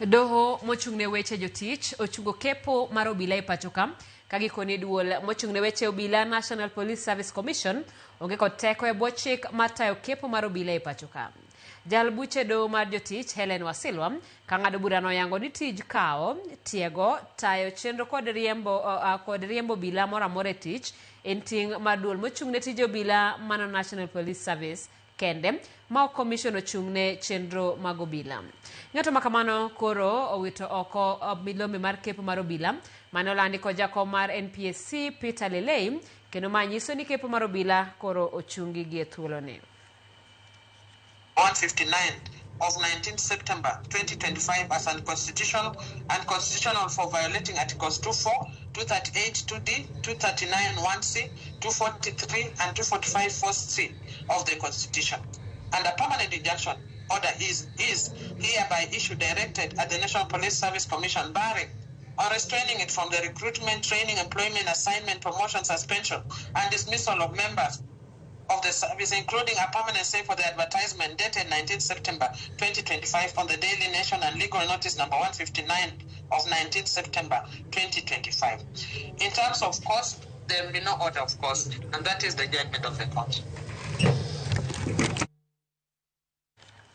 Doho mochung'ne weche jotich ochungo kepo mar obila e pacho ka gikone duol mochung'ne weche obila National Police Service Commission onge kod teko e bwo chik mar tayo kepo mar obila e pacho ka. Jal buche doho mar jotich Helen Wasilwa ka ng'ado burano oyango ni tij kawo, tiego, tayo chenro kod riembo obila moro amora e tich en ting' mar duol mochung'ne tij obila mano National Police Service kende ma ok commission ochung'ne chenro mag obila. Ng'ato ma kamano koro owito oko milome mar kepo mar obila mane olandi kod jakom mar NPSC Peter Lelei kendo ma nyiso ni kepo mar obila koro ochungi gi e thuoloni. 159 of 19 September 2025 as unconstitutional and constitutional for violating Articles 24, 238 2D, 239 1C, 243 and 245 4C of the Constitution. And a permanent injunction order is hereby issued directed at the National Police Service Commission barring or restraining it from the recruitment, training, employment, assignment, promotion, suspension, and dismissal of members of the service, including a permanent stay for the advertisement dated 19 September 2025 on the Daily Nation and legal notice number 159 of 19 September 2025. In terms of cost, there will be no order of cost, and that is the judgment of the court.